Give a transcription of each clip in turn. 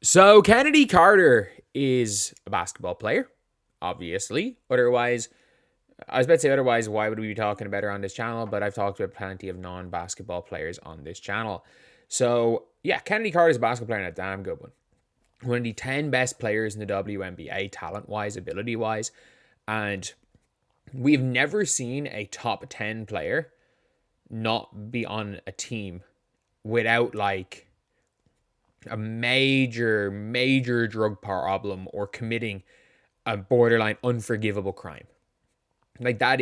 So Kennedy Carter is a basketball player, obviously. Otherwise, I was about to say otherwise, why would we be talking about her on this channel? But I've talked about plenty of non-basketball players on this channel. So yeah, Kennedy Carter is a basketball player and a damn good one. One of the 10 best players in the WNBA, talent-wise, ability-wise. And we've never seen a top 10 player not be on a team without like a major drug problem or committing a borderline unforgivable crime. Like they're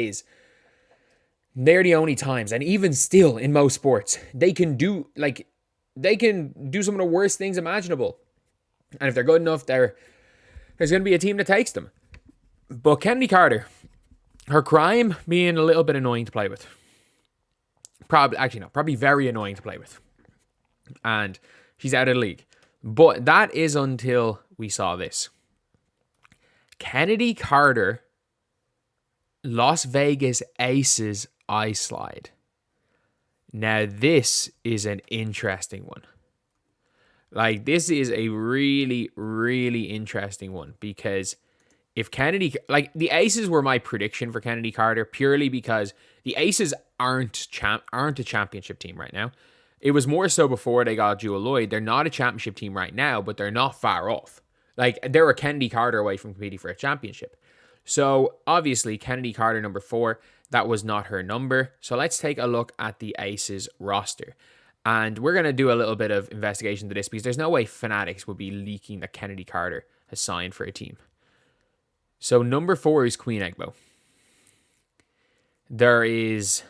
the only times, and even still in most sports, they can do some of the worst things imaginable. And if they're good enough, there's going to be a team that takes them. But Kennedy Carter, her crime being a little bit annoying to play with. Probably very annoying to play with. And she's out of the league. But that is until we saw this. Kennedy Carter, Las Vegas Aces eye slide. Now, this is an interesting one. Like, this is a really interesting one because if Kennedy, like, the Aces were my prediction for Kennedy Carter purely because the Aces aren't a championship team right now. It was more so before they got Jewel Lloyd. They're not a championship team right now, but they're not far off. Like, they're a Kennedy Carter away from competing for a championship. So, obviously, Kennedy Carter, number 4, that was not her number. So, let's take a look at the Aces roster. And we're going to do a little bit of investigation to this because there's no way Fanatics would be leaking that Kennedy Carter has signed for a team. So, number 4 is Queen Egbo. There's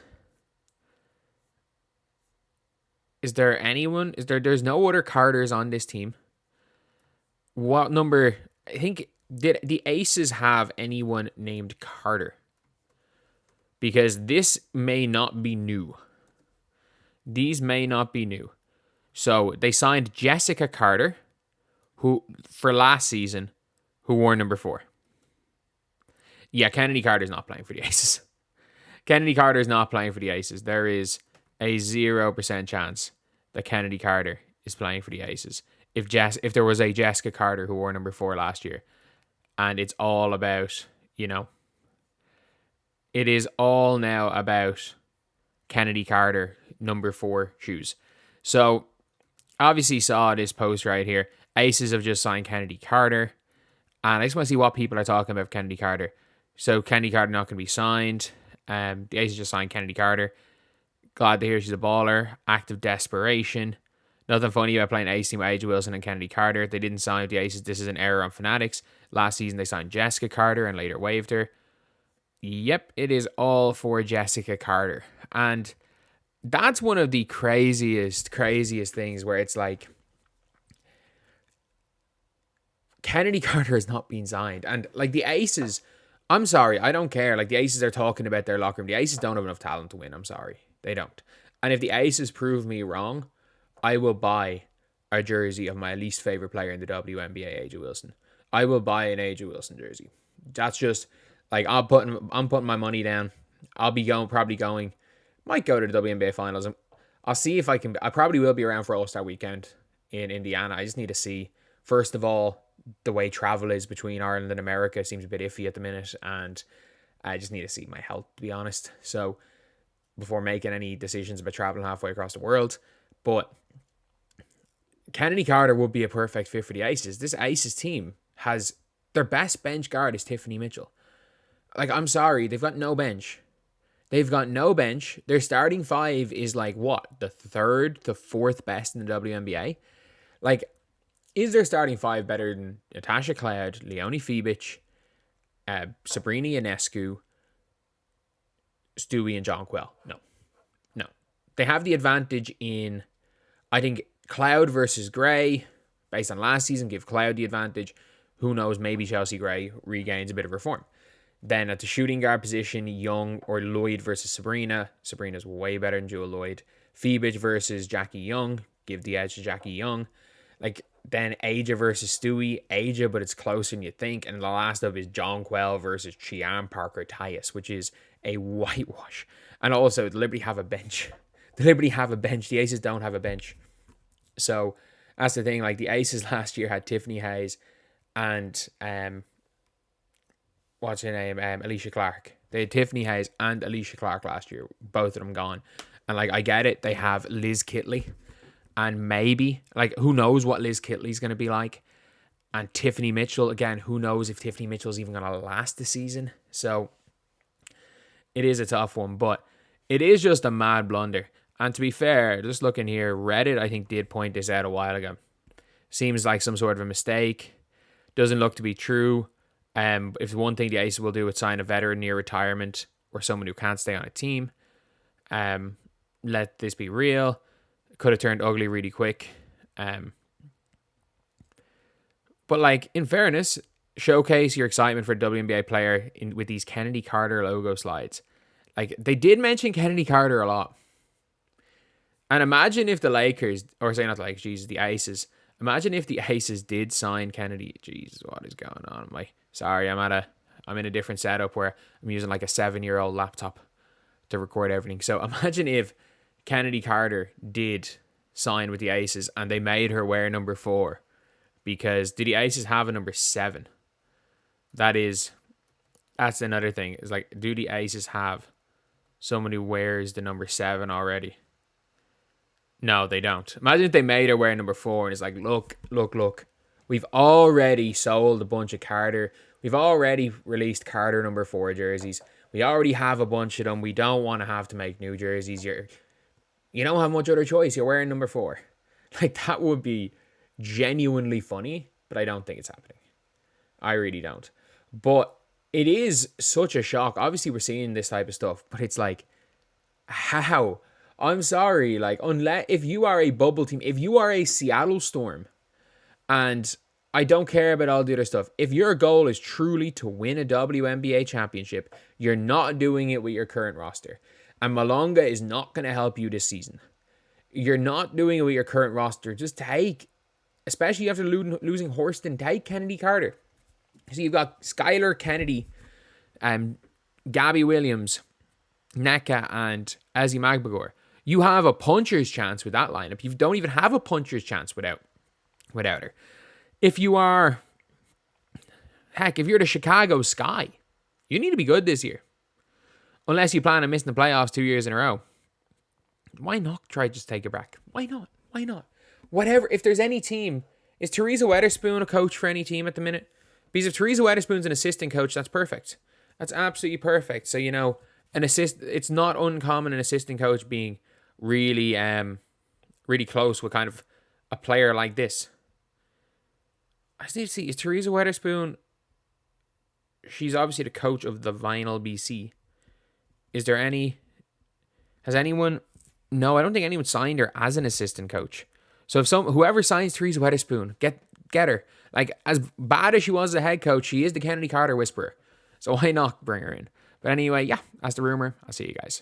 no other Carters on this team. What number, I think, did the Aces have anyone named Carter? Because this may not be new. These may not be new. So they signed Jessica Carter, who for last season, who wore number 4. Yeah, Kennedy Carter's not playing for the Aces. Kennedy Carter's not playing for the Aces. There is a 0% chance that Kennedy Carter is playing for the Aces. If there was a Jessica Carter who wore number 4 last year, and it's all about, it is all now about Kennedy Carter number 4 shoes. So obviously saw this post right here. Aces have just signed Kennedy Carter, and I just want to see what people are talking about Kennedy Carter. So Kennedy Carter not going to be signed. The Aces just signed Kennedy Carter. Glad to hear she's a baller. Act of desperation. Nothing funny about playing Ace team with AJ Wilson and Kennedy Carter. They didn't sign with the Aces. This is an error on Fanatics. Last season they signed Jessica Carter and later waived her. Yep, it is all for Jessica Carter. And that's one of the craziest things where it's like Kennedy Carter has not been signed. And like the Aces, I'm sorry, I don't care. Like the Aces are talking about their locker room. The Aces don't have enough talent to win. I'm sorry. They don't. And if the Aces prove me wrong, I will buy a jersey of my least favorite player in the WNBA, AJ Wilson. I will buy an AJ Wilson jersey. That's just like I'm putting my money down. I'll be probably going. Might go to the WNBA finals. I'll see if I can. I probably will be around for All-Star Weekend in Indiana. I just need to see, first of all, the way travel is between Ireland and America seems a bit iffy at the minute, and I just need to see my health, to be honest. So before making any decisions about traveling halfway across the world, but Kennedy Carter would be a perfect fit for the Aces. This Aces team has their best bench guard is Tiffany Mitchell. Like, I'm sorry, they've got no bench. They've got no bench. Their starting 5 is like what? The 3rd to 4th best in the WNBA. Like, is their starting 5 better than Natasha Cloud, Leonie Fibic, Sabrina Ionescu, Stewie, and Jonquel? No. They have the advantage in, I think, Cloud versus Gray. Based on last season, give Cloud the advantage. Who knows, maybe Chelsea Gray regains a bit of her form. Then at the shooting guard position, Young or Lloyd versus Sabrina. Sabrina's way better than Jewel Lloyd. Fibic versus Jackie Young. Give the edge to Jackie Young. Like, then Aja versus Stewie. Aja, but it's closer than you think. And the last up is Jonquel versus Chian Parker Tyus, which is a whitewash. And also, the Liberty have a bench. The Aces don't have a bench. So, That's the thing. Like the Aces last year had Tiffany Hayes and what's her name? Alicia Clark. They had Tiffany Hayes and Alicia Clark last year. Both of them gone. And like I get it, they have Liz Kitley. And maybe, like, who knows what Liz Kitley's gonna be like. And Tiffany Mitchell, again, who knows if Tiffany Mitchell's even gonna last the season. So it is a tough one, but it is just a mad blunder. And to be fair, just looking here, Reddit, I think, did point this out a while ago. Seems like some sort of a mistake. Doesn't look to be true. If one thing the Aces will do is sign a veteran near retirement or someone who can't stay on a team. Let this be real. Could have turned ugly really quick. But like, in fairness, showcase your excitement for a WNBA player with these Chennedy Carter logo slides. Like, they did mention Chennedy Carter a lot. And imagine if the Lakers, or say not the Lakers, Jesus, the Aces. Imagine if the Aces did sign Chennedy. Jesus, what is going on? I'm in a different setup where I'm using like a 7-year-old laptop to record everything. So imagine if Chennedy Carter did sign with the Aces and they made her wear number 4. Because did the Aces have a number 7? That's another thing. It's like, do the Aces have someone who wears the number 7 already? No, they don't. Imagine if they made her wear number 4 and it's like, look. We've already sold a bunch of Carter. We've already released Carter number 4 jerseys. We already have a bunch of them. We don't want to have to make new jerseys. You don't have much other choice. You're wearing number 4. Like, that would be genuinely funny, but I don't think it's happening. I really don't. But it is such a shock. Obviously, we're seeing this type of stuff, but it's like, how? I'm sorry. Like, unless if you are a bubble team, if you are a Seattle Storm, and I don't care about all the other stuff, if your goal is truly to win a WNBA championship, you're not doing it with your current roster. And Malonga is not going to help you this season. You're not doing it with your current roster. Just take, especially after losing Horston, take Chennedy Carter. So you've got Skylar Kennedy, Gabby Williams, Neka, and Azzy Magbagor. You have a puncher's chance with that lineup. You don't even have a puncher's chance without her. If you're the Chicago Sky, you need to be good this year. Unless you plan on missing the playoffs 2 years in a row. Why not try to just take a break? Why not? Whatever. If there's any team, is Teresa Weatherspoon a coach for any team at the minute? Because if Teresa Weatherspoon's an assistant coach, that's perfect. That's absolutely perfect. So, it's not uncommon an assistant coach being really, really close with kind of a player like this. I just need to see, is Teresa Weatherspoon, she's obviously the coach of the Vinyl BC. Has anyone, no, I don't think anyone signed her as an assistant coach. So if whoever signs Teresa Weatherspoon, get her. Like, as bad as she was as a head coach, she is the Chennedy Carter whisperer. So why not bring her in? But anyway, yeah, that's the rumor. I'll see you guys.